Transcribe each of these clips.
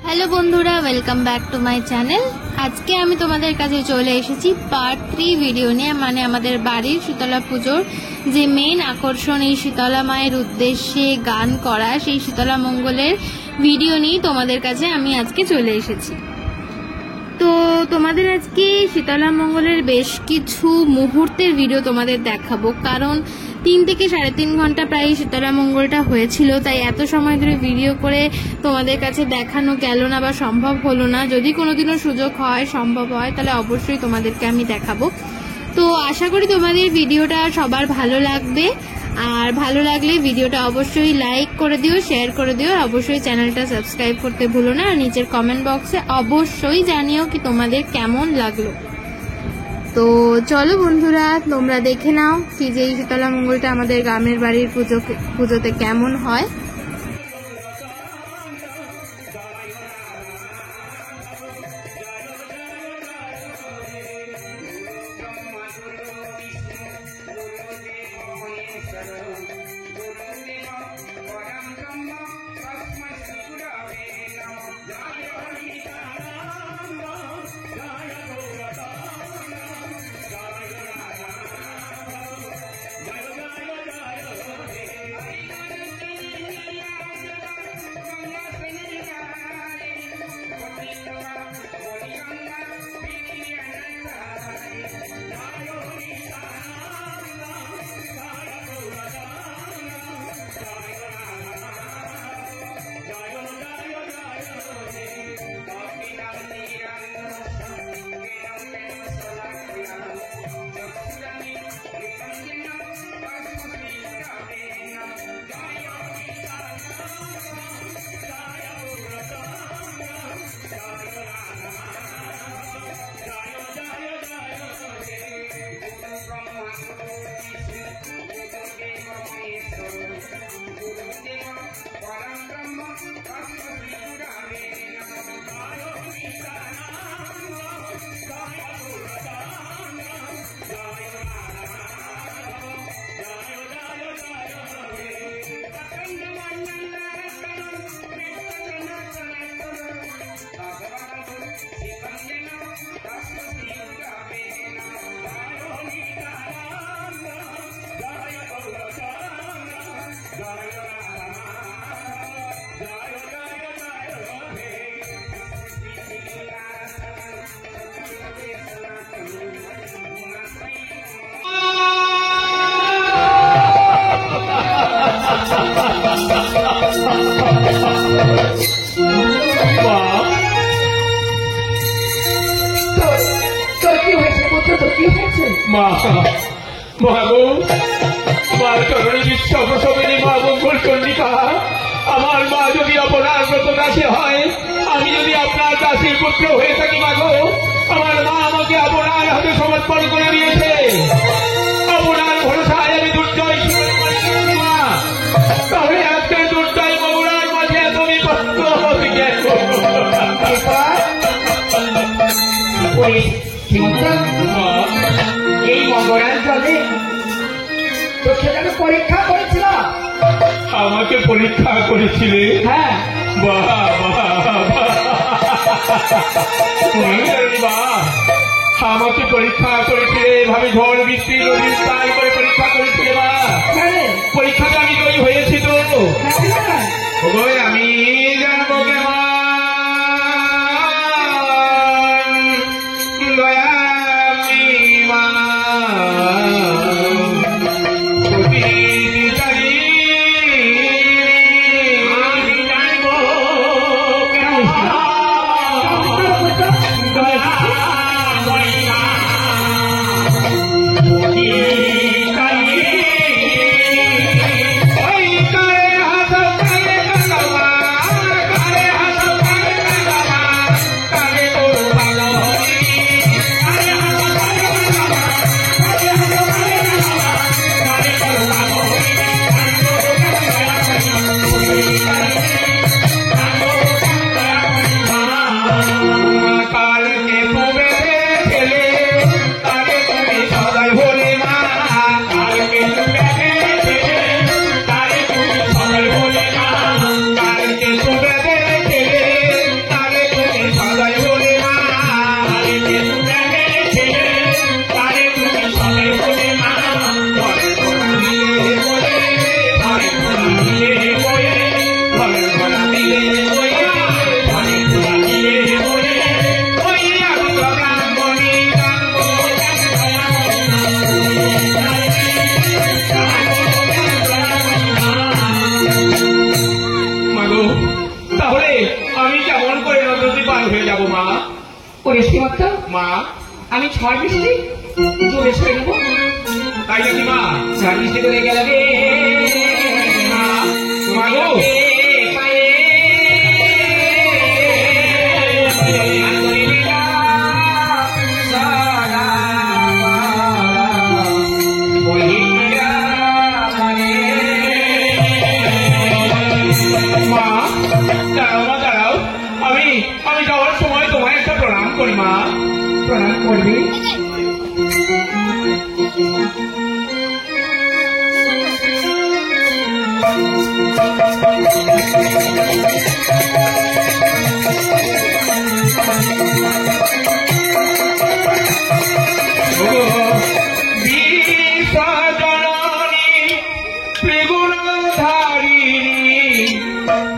Hello বন্ধুরা, welcome back to my channel. আজকে আমি তোমাদের কাছে চলে এসেছি পার্ট 3 ভিডিও নিয়ে। মানে আমাদের বাড়ির শীতলা পুজোর যে মেন আকর্ষণ, এই শীতলা মায়ের উদ্দেশ্যে গান করা, সেই শীতলা মঙ্গলের ভিডিও নিয়ে তোমাদের কাছে আমি আজকে চলে এসেছি। তো তোমাদের আজকে শীতলা মঙ্গলের বেশ কিছু মুহূর্তের ভিডিও তোমাদের দেখাবো, কারণ 3 থেকে 3.5 ঘন্টা প্রায় শীতলা মঙ্গলটা হয়েছিল, তাই এত সময় ধরে ভিডিও করে তোমাদের কাছে দেখানো গেল না বা সম্ভব হলো না। যদি কোনোদিনও সুযোগ হয়, সম্ভব হয়, তাহলে অবশ্যই তোমাদেরকে আমি দেখাবো। তো আশা করি তোমাদের ভিডিওটা সবার ভালো লাগবে, আর ভালো লাগলে ভিডিওটা অবশ্যই লাইক করে দিও, শেয়ার করে দিও, আর অবশ্যই চ্যানেলটা সাবস্ক্রাইব করতে ভুলো না। আর নিচের কমেন্ট বক্সে অবশ্যই জানিও কি তোমাদের কেমন লাগলো। তো চলো বন্ধুরা, তোমরা দেখে নাও কি যে এই শীতলা মঙ্গলটা আমাদের গ্রামের বাড়ির পুজোতে কেমন হয়। আমার মা যদি আপনার ব্রত দাসী হয়, আমি যদি আপনার দাসীর পুত্র হয়ে থাকি, মাগো আমার মা আমাকে আপনার হাতে সমর্পণ করে দিয়েছে। আপনার ভরসায় আমি দুর্জয় মা, তাহলে আজকে দুর্জয় বগুড়ার মাঝে তুমি পত্র হতে গেছো। এই মঙ্গলাঞ্চলে তো সেখানে পরীক্ষা করেছিল, আমাকে পরীক্ষা করেছিলে? হ্যাঁ, আমাকে পরীক্ষা করেছিলে, এভাবে ঝড় বৃষ্টি নদীর তাই করে পরীক্ষা করেছিলে মা। পরীক্ষাটা আমি জয়ী হয়েছি তো। আমি জানবো কেমন দয়ামি মা। কারে হাত আমি কেমন করে নদী পার হয়ে যাব মা? ওরে শ্রীমত্তা, মা, আমি ঝড় বৃষ্টি জোরে সরে নেব। তাই নাকি মা? ঝড় বৃষ্টি করে গেল রে মা, মা গো, মা দাঁড়াও, মা দাঁড়াও। আমি যাওয়ার সময় তোমায় একটা প্রণাম করি মা। প্রণাম করবি?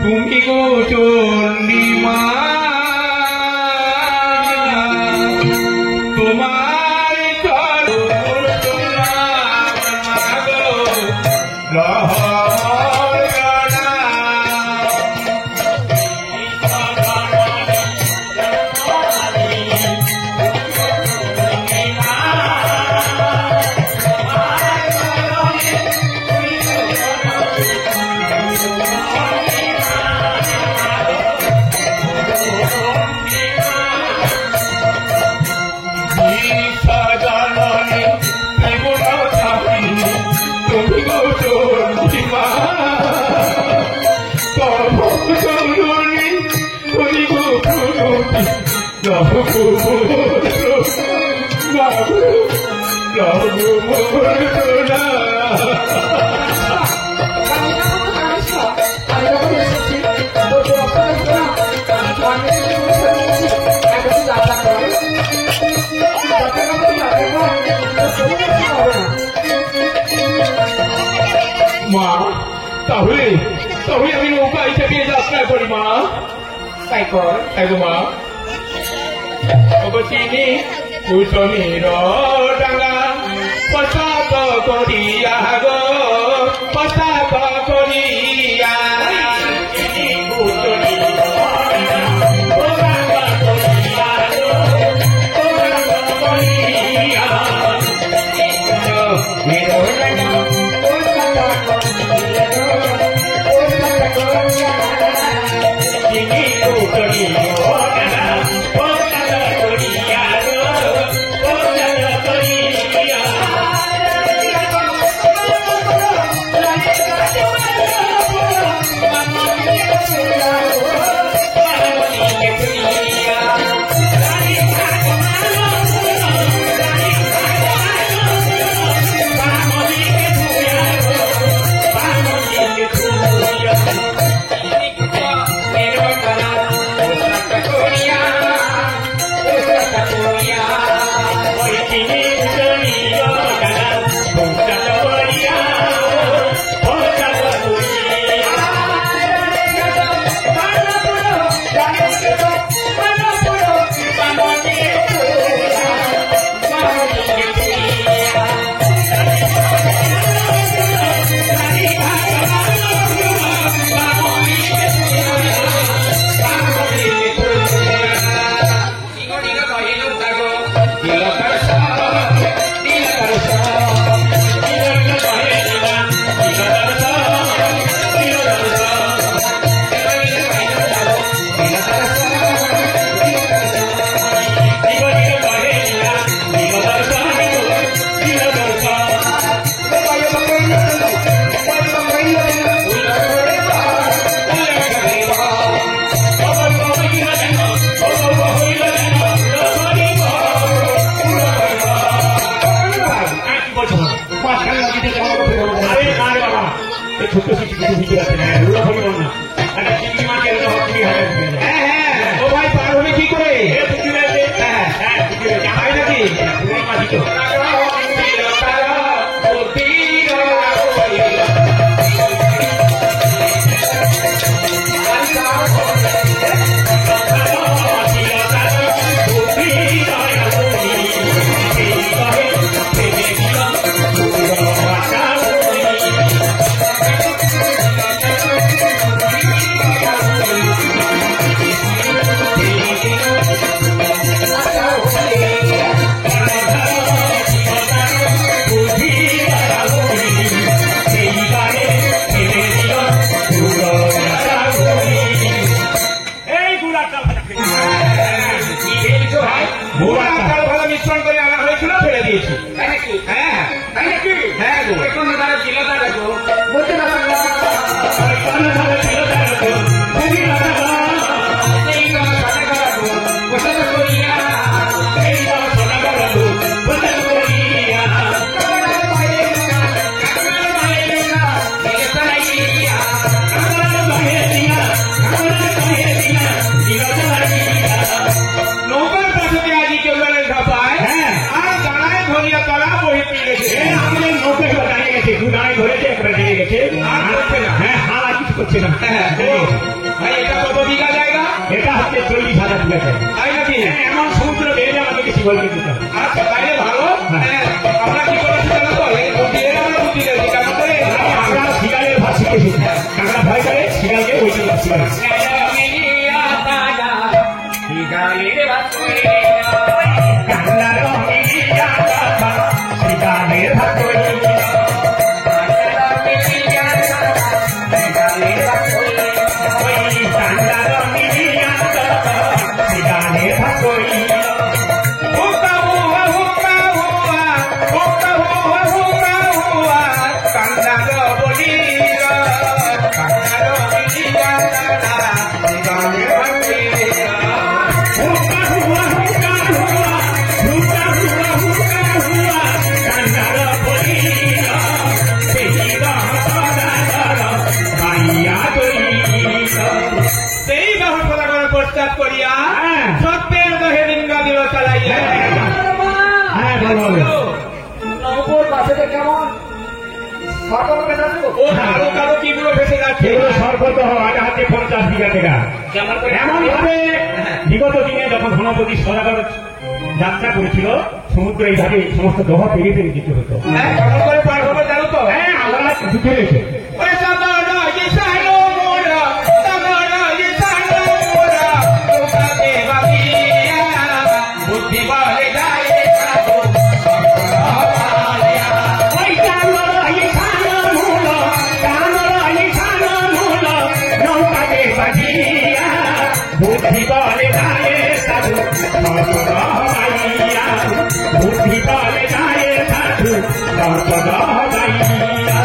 তুমি গো চণ্ডী মা, তোমার আমি যখন এসেছি তোর তো অবস্থা ছিল না। ঝড় বৃষ্টি এখন যাত্রা কর, মা, তাহলে আমি নৌকায় চেপে যাত্রা করি মা। তাই কর। তাই গো মা। চিনি কুসুমের ডাঙা পতাক করিয়া গো, পতাক করিয়া ছোট্ট কিছু ভিতরে আছে না, রুড়ো পরিমাণ না, একটা চিংড়ি মাছের হবে। হ্যাঁ, ও ভাই পার হবে কি করে? হ্যাঁ নাকি মাঝি তো মুড়া ভাজা খেয়েছি। কি খেয়েছো ভাই? মুড়া আর চাল ভাজা মিশ্রণ করে আনা হয়েছিল, ফেলে দিয়েছি। তাই নাকি? হ্যাঁ তাই নাকি? হ্যাঁ গো। এখন তারা ছিল তারা গো। বলতে পারলাম না। এই তো সাদা কালা গো, কোথায় করিয়া? কাকার বাইরে না, কাকার বাইরে না, এই তারাইয়া। নৌকার পাশে আজি কেউ ধাপায় আর দাঁড়ায় ধরিয়া তারা বহি পেয়েছে। আমাদের নৌকা এবার দাঁড়িয়ে গেছে, দু দাঁড়িয়ে ধরেছে, একবার দাঁড়িয়ে গেছে, আর করছে না। হ্যাঁ হাল আর কিছু করছে না। ভাই এটা কত বিঘা জায়গা? এটা হচ্ছে 40,000 বিঘা জায়গা। তাই নাকি? এমন সমুদ্র বেড়ে আমাকে কিছু বলতে দিতে হবে। আচ্ছা তাইলে ভালো। আমরা কি করেছি জানো তো? এই বুদ্ধি এর আমরা বুদ্ধি দিয়েছি কেমন করে? আমরা শিকারের ভাত শিখেছি, কাঁকড়া ভয় করে শিকারকে ওই জন্য শিকার। কাঁকড়ার মিলিয়া কথা, শিকারের ভাত করি। ওই কাঁকড়ার মিলিয়া কথা, শিকারের ভাত করি। হুক্কা হুয়া হুক্কা হুয়া, হুক্কা হুয়া হুক্কা হুয়া, কান্নার বলিল, কান্নার বলিলা তারা, গানের ভাঙিলা। হুক্কা হুয়া হুক্কা হুয়া, হুক্কা হুয়া হুক্কা হুয়া, কান্নার বলিল, সেই সদাগর ভাইয়া করিল। সেই বাহন সদাগর প্রস্তাব করিয়া হ্যাঁ। সত্যের দহে লিঙ্গা দিল চালাইয়া। হ্যাঁ বলো। নৌকোর পাশেতে কেমন সতর্ক থাকবো। ও কারো কারো কিগুলো ভেসে যাচ্ছে। সেগুলো সর্বত আগে হাতে 50 বিঘা টাকা। কেমন করে? এমন ভাবে বিগত দিনে যখন ধনপতি সদাগর যাত্রা করেছিল, সমুদ্র এইভাবে সমস্ত দহ পেরিয়ে পেরিয়ে যেতে হতো। হ্যাঁ, কেমন করে পার হবে জানো তো? হ্যাঁ আমরা দুটো রয়েছে। ওরে সাগর ইসানো মোরা, সাগর ইসানো মোরা, তোকাতে বাকিয়া, বুদ্ধি বলে যায় সাগর, সর্বহারিয়া। ওই কামরাই খানো মূল, কামরাই খানো মূল, নৌকাতে বাজিয়া, বুদ্ধি বলে যায় সাধু, সর্বহারিয়া, বুদ্ধি বলে যায় সাধু, সর্বহারিয়া।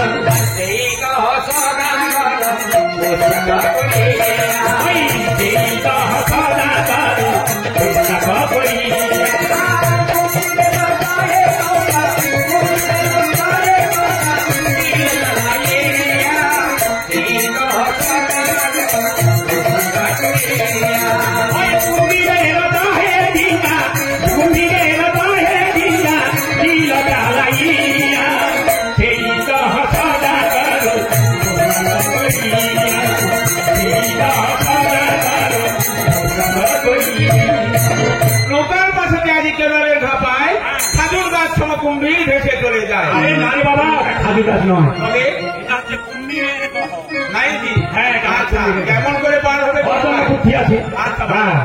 এই কহ সদাগর প্রস্তাব করিয়া। ওই সেই সহ সদাগর প্রস্তাব করিয়া। ওই কুমিরের দহে দিনা, কুমিরের দহে দিনা, দিল জ্বালাইয়া, সেই সহ সদাগর প্রস্তাব করিয়া, সেই সহ সদাগর প্রস্তাব করিয়া। নৌকার পাশে আজি কেবলের ধাপায় খাজুর গাছ সম কুম্ভীর ভেসে চলে যায়। আরে নারী বাবা, খাজু গাছ নয়। তবে নাই কি? হ্যাঁ, এটা আচ্ছা, কুম্ভীরের। কেমন করে পার হবে? কত বুদ্ধি আছে। আচ্ছা, হ্যাঁ।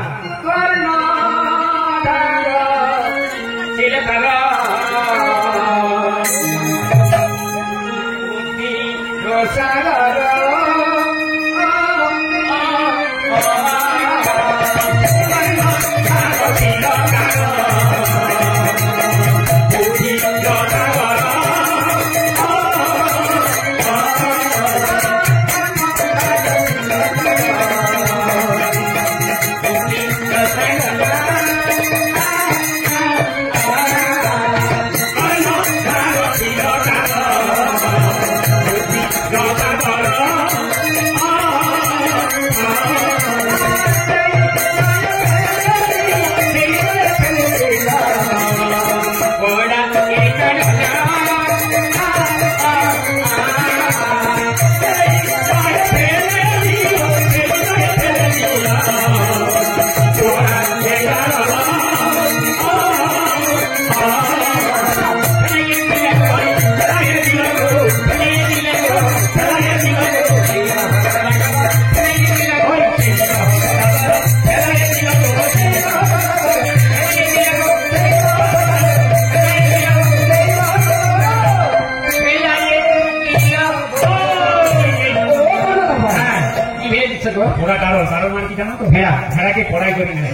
ওরা কারণ মানে কি জানো তো ভেড়া, ভেড়াকে কড়াই করে নিয়ে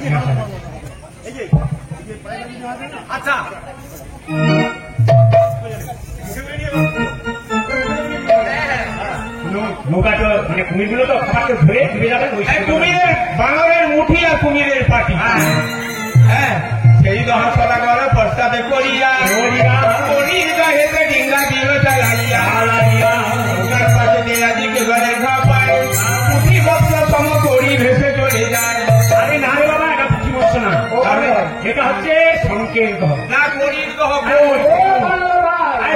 আচ্ছা নৌকা তো মানে কুমিরগুলো তো খাবারকে ধরে ডুবে যাবে। কুমিরের বানরের মুঠি আর কুমিরের পাটি। হ্যাঁ সেই দহ সদাগর প্রস্তাবে করিয়া করির গাহেতে ডিঙ্গা দিল চালাইয়া নৌকার পাশে দেয়াদিকে ঘরে ঘা পায় পুঁথি বস্ত্র সম করি ভেসে চলে যায়। আরে না রে বাবা, এটা পুঁথি বস্ত্র না, এটা হচ্ছে সংকেত গ্রহ না করির গ্রহ।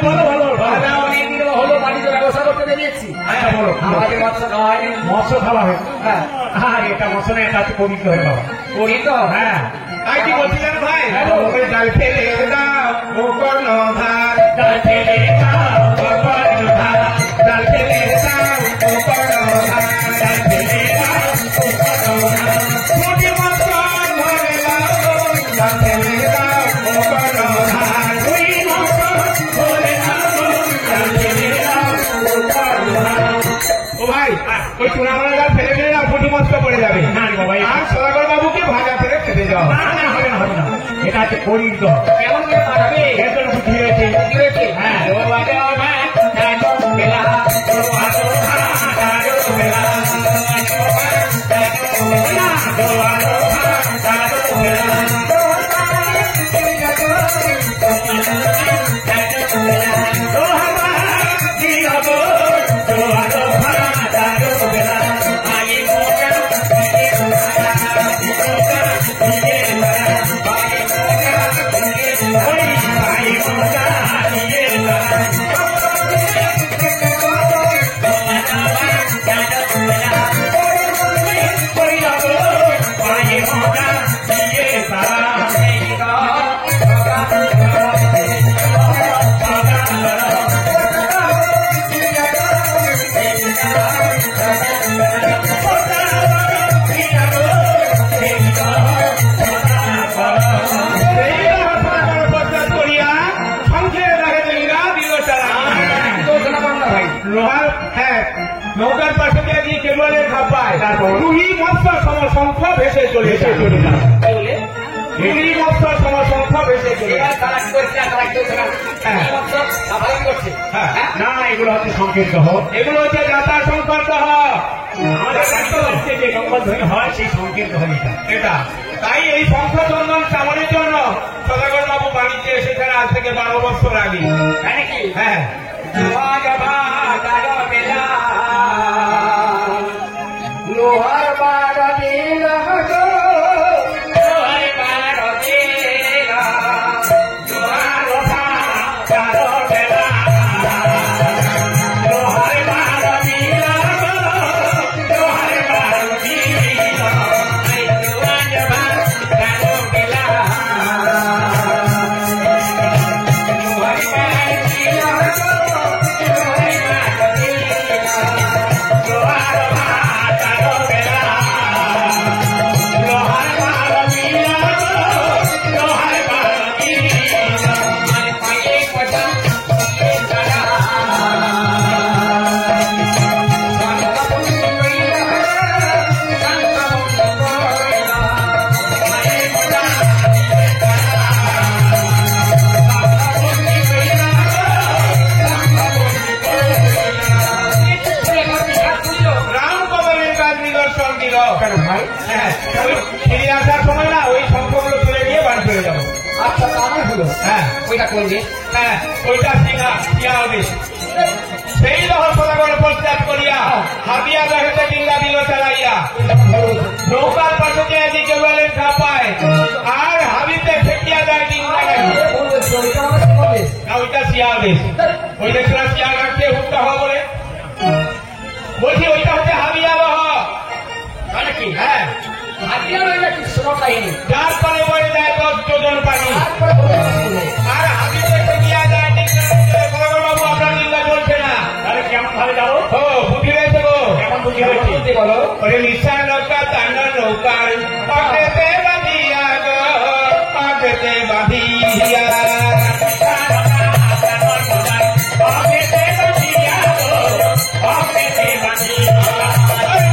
বলো বলো আমরা অনেকদিন হলো বাড়িতে ব্যবস্থা করতে বেরিয়েছি। আচ্ছা বলো। আমাদের মৎস্য খাওয়া হয়নি। মৎস্য খাওয়া হয়? হ্যাঁ আর এটা মৎস্য না, এটা হচ্ছে পবিত্র হয়ে বাবা। করি তো। হ্যাঁ তাই কি বলছিলেন ভাই? ওই জাল ফেলে দাও ও কর্ণ ভার, জাল ফেলে দাও ও কর্ণ ভার, জাল ফেলে দাও ও কর্ণ ভার, জাল ফেলে দাও ও কর্ণ ভার। মোটি মস্ত ধরে দাও জাল ফেলে দাও ও কর্ণ ভার। ওই মৎস্য ধরে নাও, জাল ফেলে দাও ও কর্ণ ভার। ও ভাই ওই চুনামারা জাল ফেলে ফেলে দাও, পুঁটি মস্ত পড়ে যাবে। না রে বাবা, আর সদাগর বাবুকে ভাজা ফেলে খেতে যাও। না না, হবে না হবে না, এটা হচ্ছে পরির গ্রহ। কেমন করে পাঠাবে? এর জন্য বুদ্ধি হয়েছে। কি হয়েছে? হ্যাঁ। ও বাবা, আমার জানো বেলা, ও আলো ভাড়া, জানো বেলা, নৌকার পাশে দিয়ে কেবলের খাপায় রুহি মৎস্য সমসংখ্যা ভেসে চলে যায়। রুহি মৎস্য সমসংখ্যা ভেসে চলে যায়। না, এগুলো হচ্ছে সংকেত গ্রহ। এগুলো হচ্ছে যাতা সংকট আমাদের কাছে হচ্ছে যে গঙ্গোধ্বনি হয়, সেই সংকেত গ্রহ এটা। তাই এই শঙ্খচন্দন চামড়ের জন্য সদাগর বাবু বাণিজ্যে এসেছেন আজ থেকে 12 বছর আগে। তাই নাকি? হ্যাঁ লোহার বাড়া বেলা গো, লোহার বাড়া বেলা, লোহার বাড়া বেলা, লোহার বাড়া বেলা গো, লোহার বাড়া বেলা, লোহার বাড়া বেলা, লোহার বাড়া বেলা গো, ফিরে আসার সময় না ওই শঙ্খগুলো তুলে নিয়ে বাড়ি ফিরে যাবো। আচ্ছা তাহলে হলো। হ্যাঁ ওইটা করবে। হ্যাঁ ওইটা সিয়া হবে। সেই রহস্যনগর প্রস্তাব করিয়া হাতিয়া গাড়িতে ডিঙ্গা দিল চালাইয়া নৌকার পাশে যে এদিকে বলেন খাপায় আর হাবিতে ফেকিয়া যায় ডিঙ্গা গাড়ি। না ওইটা শিয়া দেশ, ওই দেখছিলাম শিয়া গাড়িতে হুক্কা হওয়া বলে বলছি ওইটা হচ্ছে হাবিয়া বহ। মানে কি? হ্যাঁ হাতিয়া রইলে কি শোনো কাহিনী। যার পরে বলে যায় 10 যোজন পানি তারপরে বলে শুনে। আর হাবিতে ফেকিয়া যায় ডিঙ্গা। বাবু আপনার ডিঙ্গা চলছে না। তাহলে কেমন ভাবে যাবো? ও বুদ্ধি হয়েছে গো। কেমন বুঝি হয়েছে? বলতে বলো। ওরে নিশা নৌকা তান্না নৌকার পাকেতে বাঁধিয়া গো, পাকেতে বাঁধিয়া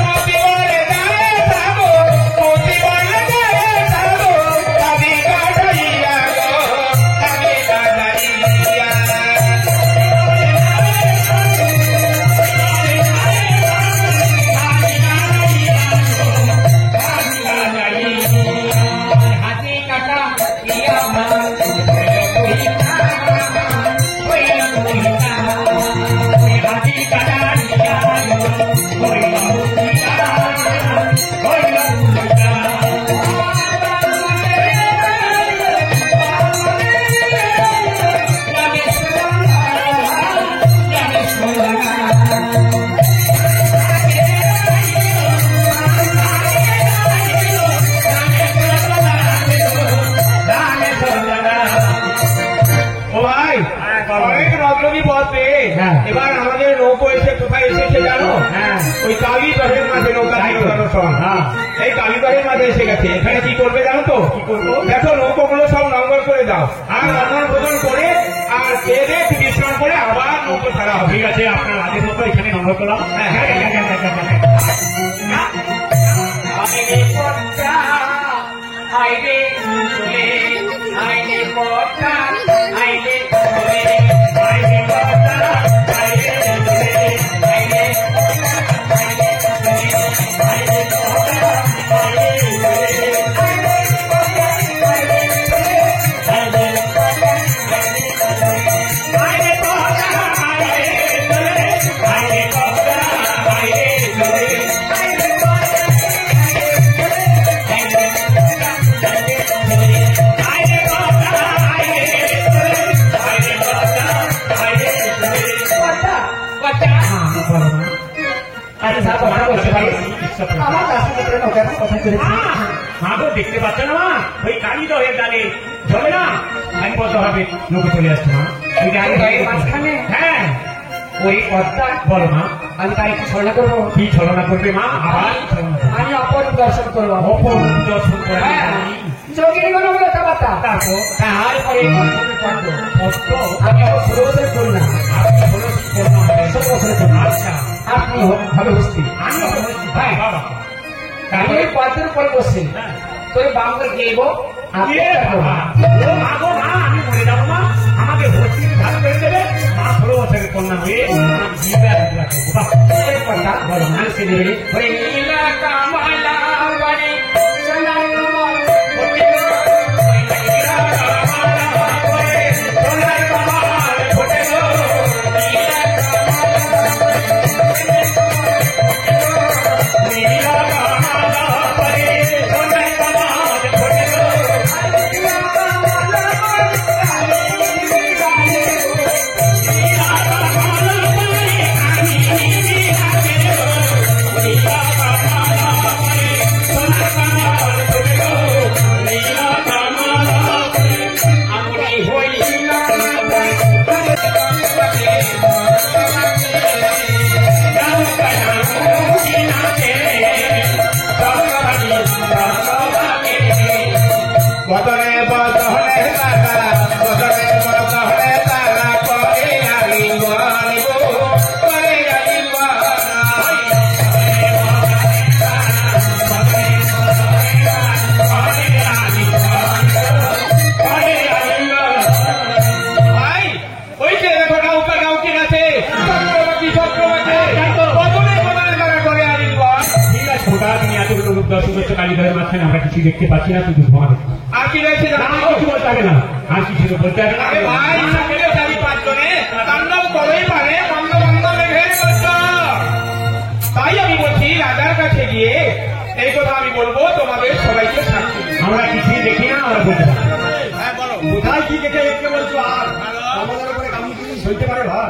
মতি বলে যায় সাগর পেয়ে হ্যাঁ। এবার আমাদের নৌকো এসে কোথায় এসেছে জানো? হ্যাঁ। ওই কালীবাড়ির মাঝে নৌকা তাই তো। ছিল সব। হ্যাঁ। এই কালীবাড়ির মাঝে এসে গেছে। এখানে কি করবে জানো তো? কি করবো? দেখো নৌকোগুলো সব নম্বর করে দাও, আর রান্নার ভোজন করে আর খেয়ে দিয়ে একটু বিশ্রাম করে আবার নৌকো ছাড়া হবে। ঠিক আছে, আপনার আদেশ মতো এখানে নম্বর করলাম। হ্যাঁ। আইনে পদ্মা আইনে চলে আইনে পদ্মা আইনে চলে আইনে পদ্মা, আইনে চলে, আইনে আইনে চলে আইনে পদ্মা, আইনে চলে, আইনে পদ্মা আইনে চলে আইনে পদ্মা আইনে চলে আইনে পদ্মা, আইনে চলে, আইনে পদ্মা, আইনে চলে, আইনে পদ্মা আইনে পদ্মা, আইনে চলে, আইনে পদ্মা, আইনে চলে। পদ্মা পদ্মা আরে স্যার, কথা বলতে পারি? আমার কাছে নৌকা কথা করেছি মা গো, দেখতে পাচ্ছ না মা? ওই কালী তো হয়ে গেলে চলে না, আমি কত হবে লোকে চলে আসছে মা। ওই যে আগে গাড়ির মাঝখানে? হ্যাঁ, ওই পদ্মা বলো মা, আমি তাই কি ছলনা করবো কি ছলনা করবে মা? আবার ছলনা করবে। আমি অপর দর্শন করবো অপূর্ব দর্শন করে হ্যাঁ যোগিনী কোনো কথাবার্তা তারপর তারপরে পদ্ম কষ্ট আমি আবার 16 বছরের করলাম আপনি হলো কন্যা হবে। 16 বছরের করলাম আচ্ছা, আপনি ভালো হস্তি আমি হলো হ্যাঁ। বাবা। আমি ওই পদ্মের উপরে বসছি হ্যাঁ। তোর বাম করে গেবো আপনি এ বাবা, ও মা গো মা, আমি মরে যাবো মা, আমাকে ভর্তি ধান করে দেবে মা। 16 বছরের কন্যা হয়ে আমি জীবে আসতে রাখবো। বাহ, এই কথা বলো না সে দেবে ওই নীলা কামালা বাড়ি সোনার কমল বদনে বদনে তারা বদনে বদনে তারা করে আলিঙ্গন গো, করে আলিঙ্গন। ভাই, ওই যে দেখো নৌকা নৌকি আছে, চক্রবর্তী চক্রবর্তী বদনে বদনে তারা করে আলিঙ্গন। ঠিক আছে খোদা, তুমি এতগুলো লোক দর্শক হচ্ছে কালীঘরের মাঝখানে, আমরা কিছু দেখতে পাচ্ছি না, শুধু ধোঁয়া দেখছি। আর কি রয়েছে না, জানো? কিছু বলতে হবে না, আর কিছু তো বলতে হবে না। আরে ভাই, সাকেলে চারি পাঁচজনে তাণ্ডব করেই পারে বন্ধ বন্ধ মেঘের মতো। তাই আমি বলছি রাজার কাছে গিয়ে এই কথা আমি বলবো, তোমাদের সবাইকে সাক্ষী। আমরা কিছুই দেখি না, আমরা বলতে পারি। হ্যাঁ বলো। কোথায় কি দেখে দেখতে বলছো? আর আমাদের উপরে কামড় কিছু সইতে পারে ভাই?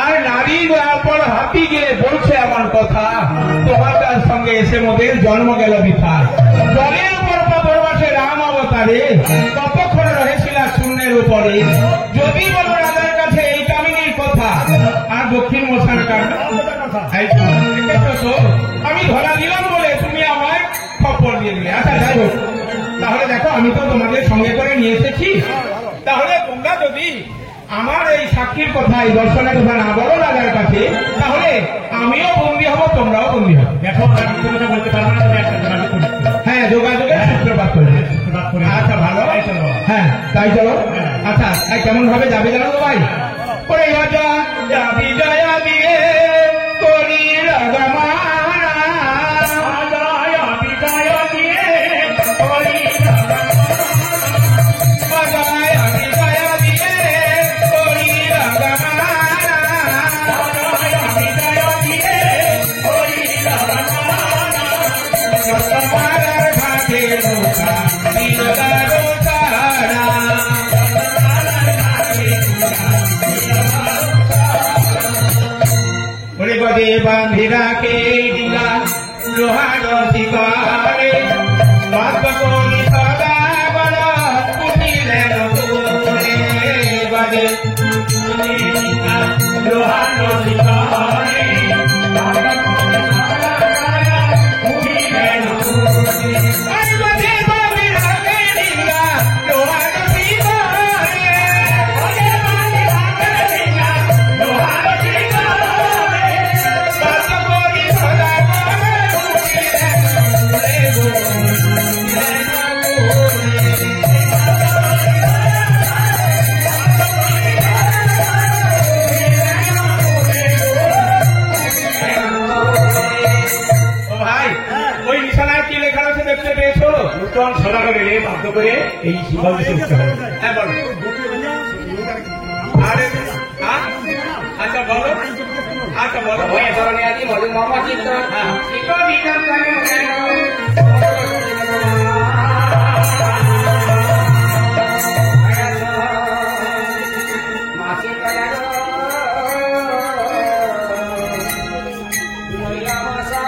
আর নারী পর হাতি গিয়ে বলছে আমার কথা, তোমার তার সঙ্গে এসে মোদের জন্ম গেল বৃথা। জলের উপর পরবাসে রাম অবতারে কতক্ষণ রহেছিল শূন্যের উপরে। যদি বলো রাজার কাছে এই কামিনীর কথা, আর দক্ষিণ মশান কাণ্ড আমি ধরা দিলাম বলে তুমি আমায় খবর দিয়ে দিলে। আচ্ছা যাই হোক, তাহলে দেখো আমি তো তোমাদের সঙ্গে করে নিয়ে এসেছি। তাহলে তোমরা যদি আমার এই সাক্ষীর কথা, এই দর্শনের কথা না বলো রাজার কাছে, তাহলে আমিও বন্দী হব, তোমরাও বন্দী হবে। দেখো, আমি কোনো কথা বলতে পারবো না, তুমি একটা যোগাযোগ করো। হ্যাঁ, যোগাযোগের সূত্রপাত করবে। সূত্রপাত করে আচ্ছা ভালো, তাই চলো। হ্যাঁ তাই চলো। আচ্ছা কেমন ভাবে যাবে জানো তো ভাই? ওরে রাজা যাবি জয়া দিয়ে করি রাগমানা, আজয় বিদায় দিয়ে করি বাজায় আমি জয়া দিয়ে করি রাগমানা, আজয় বিদায় দিয়ে করি তোমার ঘাটে নৌকা দিলদারো তারা। ওরে গদে বাঁধি রাখে ডিঙ্গা লোহার শিকারে, বাদ করি সদা বড় কুটিলের গদে নূতন সদাগর এলে বাধ্য করে এই শিবল দিতে উঠতে হবে। হ্যাঁ বলো। আরে আচ্ছা বলো, আচ্ছা বলো। ওই ধরনের আদি মধু মোহাম্মদ চিত্র হ্যাঁ। চিত্র বিধান করে মাসি কলার মহিলা ভাষা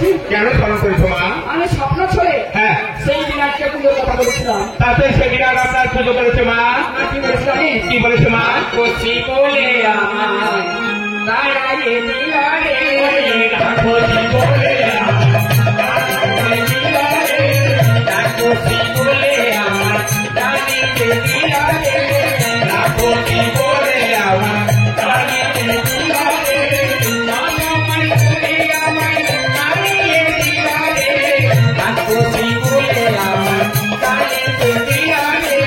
করেছি? কেন স্মরণ করেছো মা? আমি স্বপ্ন ছড়ে হ্যাঁ, সেই বিরাটকে পুজোর কথা বলেছিলাম। তাতে সে বিরাট আপনার পুজো করেছে মা। আর কি বলেছিলাম আমি? কি বলেছে মা? কচি বলে আমার দাঁড়াইয়ে দিলা রে, কচি বলে কচি বলে আমার দাঁড়িয়ে দিলা রে, কচি বলে আমার দাঁড়িয়ে দিলা রে, আমার বলে আমার দাঁড়িয়ে দিলা রে, কচি বলে আমার দাঁড়িয়ে দিলা রে।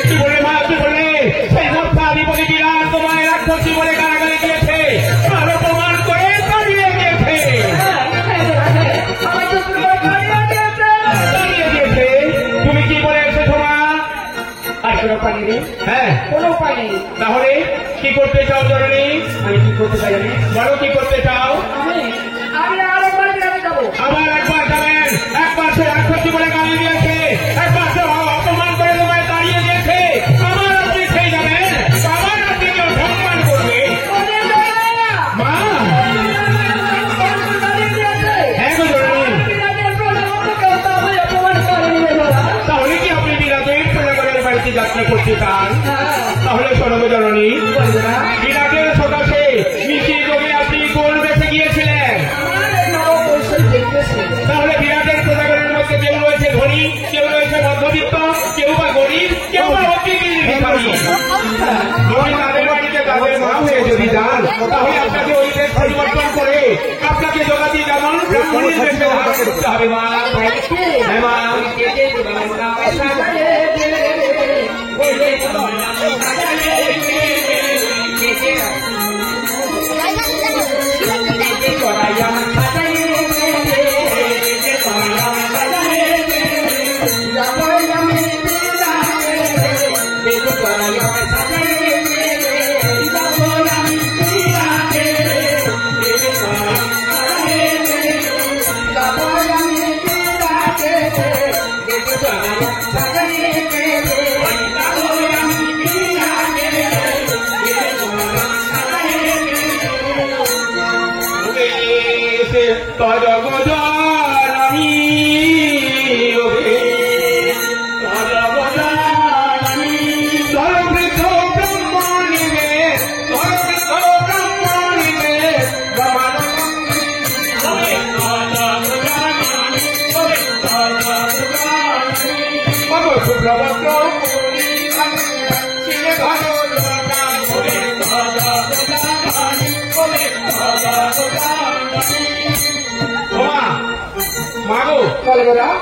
কি বলে মা, কি বলে? সেই মধ্যাধিপতি বিরাট তোমায় রাক্ষসী বলে গালাগালি দিয়েছে, আরো প্রমাণ করে তাড়িয়ে দিয়েছে। তাড়িয়ে দিয়েছে। তুমি কি বলে এসেছো মা? আর কোনো উপায় নেই, হ্যাঁ, কোনো উপায় নেই। তাহলে কি করতে চাও জননী? আমি কি করতে চাই জানিস? বলো কি করতে চাও? আমি আরেকবার গ্রামে যাবো। আবার একবার যাবেন। একবার সে রাক্ষসী বলে গালি দিয়েছে, একবার সে অপমান করে তোমায় তাড়িয়ে দিয়েছে, আবার আপনি সেই যাবেন, আবার আপনি কেউ সম্মান করবে। মা, হ্যাঁ গো জননী, তাহলে কি আপনি বিরাটের প্রজাগণের বাড়িতে যাত্রা করতে চান? তাহলে শোনো গো জননী, বিরাটের সকাশে মিষ্টি যোগে আপনি কোন বেশে গিয়েছিলেন? তাহলে বিরাটের প্রজাগণের মধ্যে কেউ রয়েছে ধনী, কেউ রয়েছে মধ্যবিত্ত, কেউ বা গরিব, কেউ বা অতি ভিখারী। আপনি তাদের বাড়িতে তাদের মা হয়ে যদি যান, তাহলে আপনাকে ওই দেশ পরিবর্তন করে আপনাকে যোগাতি যেমন ব্রাহ্মণীর দেশে ধারণ করতে হবে মা। হ্যাঁ মা,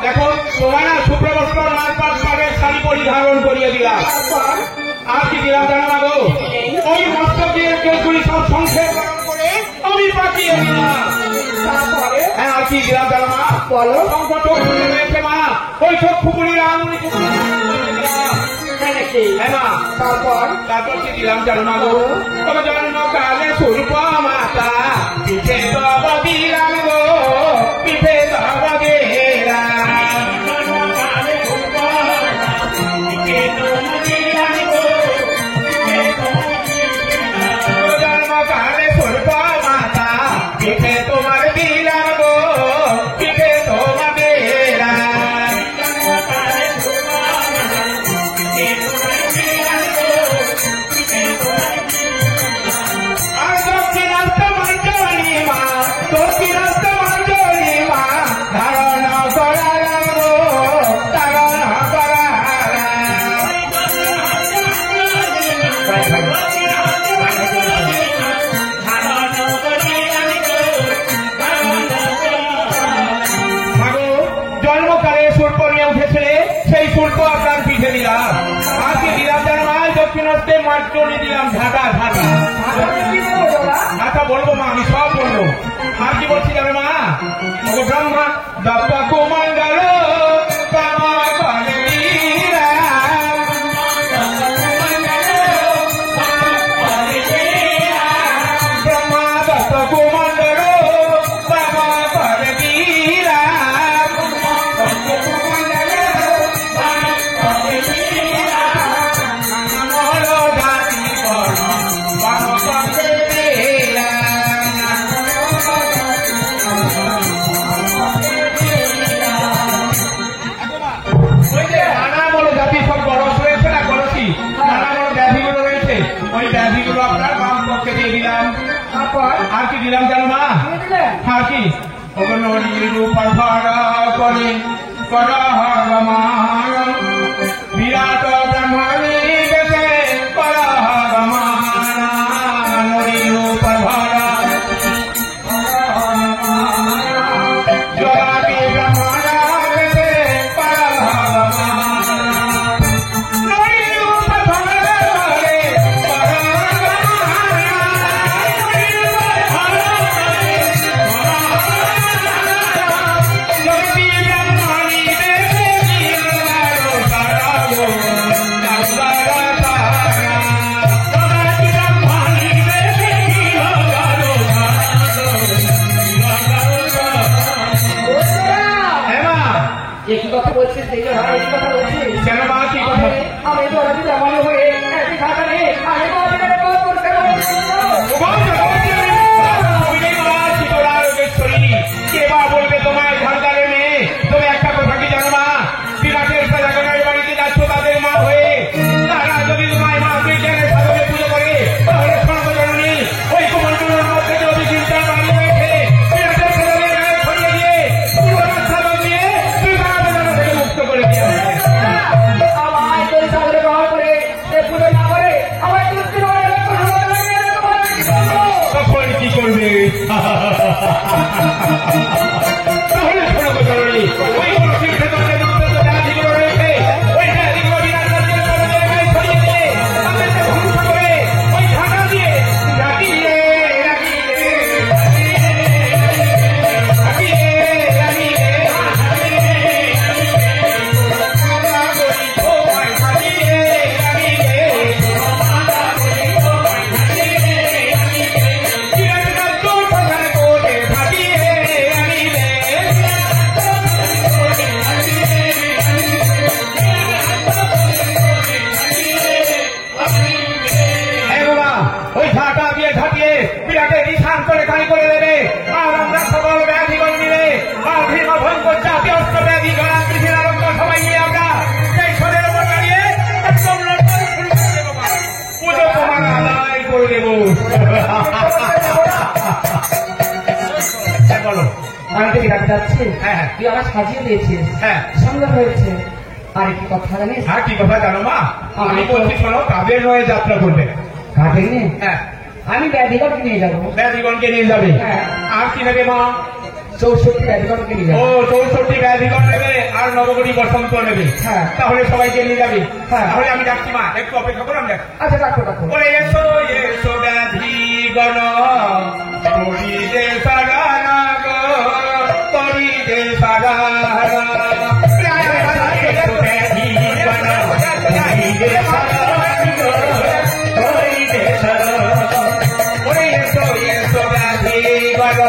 দেখো তোমার না সুপ্রবস্ত্র লালপাট পাড়ের শাড়ি পরিধারণ করিয়ে দিলাম। আর কি দিলাম জানো না গো? ওই মস্তকের কেসগুলি সব সংক্ষেপ করে আমি পাঠিয়ে দিলাম। হ্যাঁ, আর কি দিলাম জানো মা? বলো। রয়েছে মা ওই চক্ষুগুলির আঙুলি। হ্যাঁ মা, তারপর কি দিলাম জানো না গো? তবে জন্মকালে স্বরূপ মাতা পিঠে তব দিলাম গো, পিঠে তব গেরা। জন্মকালে স্বরূপ মাতা পিঠে তোমার দিলাম গো, পিঠে তোমার গেরা। আর দক্ষিণাস্ত মঞ্জরি মা, দক্ষিণাস্ত মঞ্জরি মা ধারণ করালাম গো, ধারণ জন্মকালে সূর্প নিয়ে উঠেছিলে, সেই সূর্প আপনার পিঠে দিলাম। আর কি দিলাম জানো মা? দক্ষিণাস্তে মাট্টনি দিলাম, ঝাঁটা ঝাঁটা ঝাঁটা বলবো মা, আমি সব বলবো। আর কি বলছি জানো মা? ব্রহ্মা দপ্পা কুমণ্ডল ব্রহ্মা দপ্পা কুমণ্ডল বাবা করে দিলাম। তারপর আর কি দিলাম জানো মা? দিয়ে দিলেন আর কি নদী রূপা ভাড়া করে করা হগমান বিরাট ব্রহ্মণী দেশে করা হগমান নদী রূপা ভাড়া জগাবি ব্রহ্মণা দেশে করা হগমান নদী রূপা ভাড়া করে করা একই কথা বলছিস এই একই কথা বলছিস কেন মা কি কথা? আমি তো রাজি জমানো হয়ে একই খাতা নেই আমি তো অধিকারে কল করতে কেবা বলবে তোমায় ঝালদারে মেয়ে? তুমি একটা কথা কি জানো মা? বিরাটের প্রজাগণের বাড়িতে যাচ্ছ তাদের মা হয়ে, তারা যদি তোমায় মা বিজ্ঞানের সাধনে পুজো করে তাহলে সর্বজননী ওই কুমন্ডলের মধ্যে যে অভিচিন্তার বাড়ি রয়েছে বিরাটের প্রজাদের গায়ে ছড়িয়ে দিয়ে পুরো সাধন দিয়ে তুই তারা থেকে মুক্ত করে দিয়ে আমায় তোর সাগরে গ্রহণ করে সে পুজো না করে আমায় তুলসী তখন কি করবে? তাহলে শোনো জননী, ওই কুলসীর ভেতরে দুর্গত ব্যাধিগুলো রয়েছে, ওই ব্যাধিগুলো বিরাট রাজ্যের প্রজাদের গায়ে ছড়িয়ে দিয়ে তাদেরকে ধ্বংস করে ওই ঢাকা দিয়ে রাখিয়ে ওই ঝাঁটা দিয়ে ঝাঁটিয়ে বিরাটে নিশান করে খালি করে দেবে। আর আমরা সকল ব্যাধিগণ মিলে আর ভীম ভয়ঙ্কর জাতীয় অস্ত্র ব্যাধি গণা পৃথিবীর আরম্ভ সবাই মিলে আমরা সেই সদের উপর দাঁড়িয়ে একদম লড়াই শুরু করে দেবো। পুজো তোমার আদায় করে দেবো। বলো। আমি তো বিরাট যাচ্ছি হ্যাঁ হ্যাঁ তুই আমার সাজিয়ে দিয়েছিস হ্যাঁ। সুন্দর হয়েছে আর একটি কথা জানিস আর কি কথা জানো মা? আমি বলছি শোনো, কাদের নয় যাত্রা করবে। কাঁদে নে হ্যাঁ, আমি ব্যাধিগণকে নিয়ে যাবো ব্যাধিগণকে নিয়ে যাবে। হ্যাঁ। আর কি নেবে মা? 64 ব্যাধিগণকে নিয়ে ও যাবো 64 ব্যাধিগণ নেবে আর নবগরী বসন্ত নেবে। হ্যাঁ। তাহলে সবাইকে নিয়ে যাবে। হ্যাঁ। তাহলে আমি যাচ্ছি মা, একটু অপেক্ষা করো, আমি যাচ্ছি। আচ্ছা রাখো রাখো ওরে এসো এসো ব্যাধিগণ করি দে সারানা গো, করি দে সারানা। এসো ব্যাধিগণ করি দে সারানা গো, করি দে সারানা। ওরে এসো এসো ব্যাধিগণ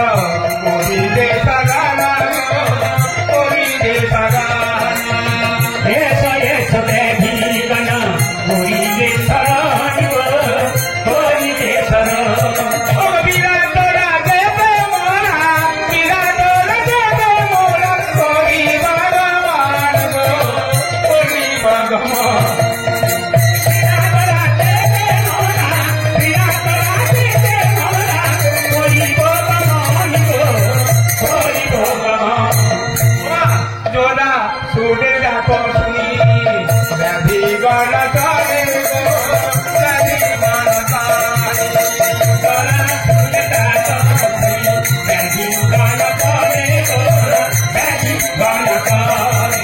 করি দে সারানা গো, করি দে সারানা। এসো এসো ব্যাধিগণ করি দে সারানা গো, করি দে সারানা। ও বিরাট রাজে মোরা, বিরাট রাজে মোরা, করি ভগবান গো, করি ভগবান। जोड़ा सूटे जातो सुनी व्याधि गण तारे गो व्याधि गण तारे जोड़ा सूटे जातो सुनी व्याधि गण तारे गो व्याधि गण तारे।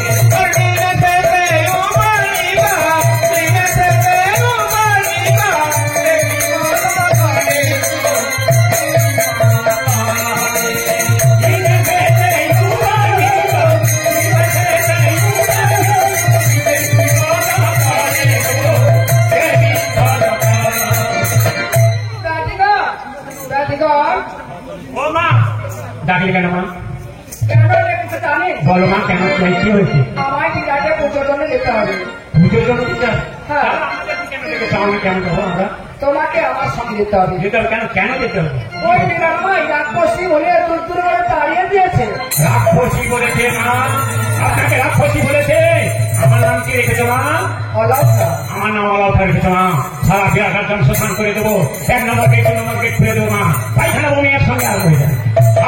ও মা, ডাকলে কেন মা? কেন কিছু জানিস বলো মা, কেন কি হয়েছে? আমায় বিরাটে পুজোর জন্য যেতে হবে পুজোর জন্য কি চাস? হ্যাঁ। আমাদের কেন ডেকেছো? আমরা কেন যাবো? আমরা তোমাকে আমার সঙ্গে যেতে হবে। যেতে হবে কেন? কেন যেতে হবে? ওই নিরাময় রাক্ষসী বলে দূর করে তাড়িয়ে দিয়েছে। রাক্ষসী বলেছে মা? আপনাকে রাক্ষসী বলেছে? আমার নাম কি রেখেছো মা? অলক্ষা। আমার নাম অলক্ষা রেখেছো মা? সারা বিরাট শ্মশান করে দেবো, 1 নম্বর গেট 2 নম্বর গেট খুলে দেবো মা। পায়খানা বমি এর সঙ্গে আর হয়ে যায়।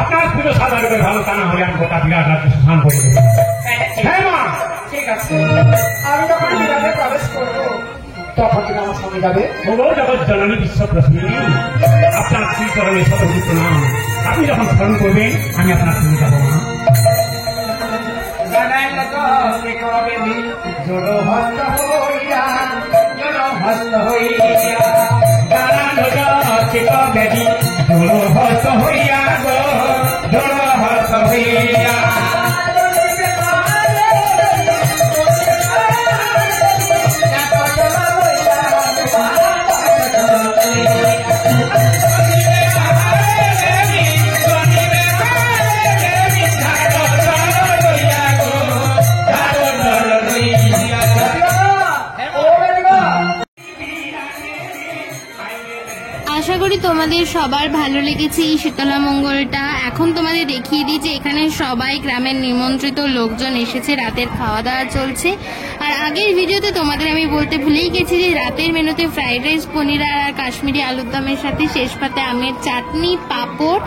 আপনার পুজো সাদা রূপে ভালো, তা না হলে আমি গোটা বিরাট শ্মশান করে দেবো। হ্যাঁ মা, ঠিক আছে, আমি যখন বিরাটে প্রবেশ করবো তখন তুমি আমার সঙ্গে যাবে। ভগো জগৎ জননী বিশ্ব প্রশ্নী, আপনার শ্রীচরণে শতগুরু প্রণাম। আপনি যখন স্মরণ করবেন আমি আপনার সঙ্গে যাবো মা। আশা করি তোমাদের সবার ভালো লেগেছে এই শীতলা মঙ্গলটা। এখন তোমাদের দেখিয়ে দিই যে এখানে সবাই গ্রামের নিমন্ত্রিত লোকজন এসেছে, রাতের খাওয়া দাওয়া চলছে। আর আগের ভিডিওতে তোমাদের আমি বলতে ভুলেই গেছি যে রাতের মেনুতে ফ্রাইড রাইস, পনির আর কাশ্মীরি আলুর দমের সাথে শেষ পাতে আমের চাটনি, পাঁপড়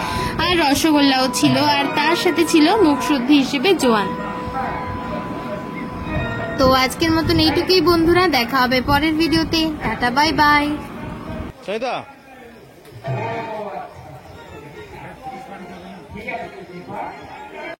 আর রসগোল্লাও ছিল, আর তার সাথে ছিল মুখশুদ্ধি হিসেবে জোয়ান। তো আজকের মতন এইটুকুই বন্ধুরা, দেখা হবে পরের ভিডিওতে। Tata, bye bye.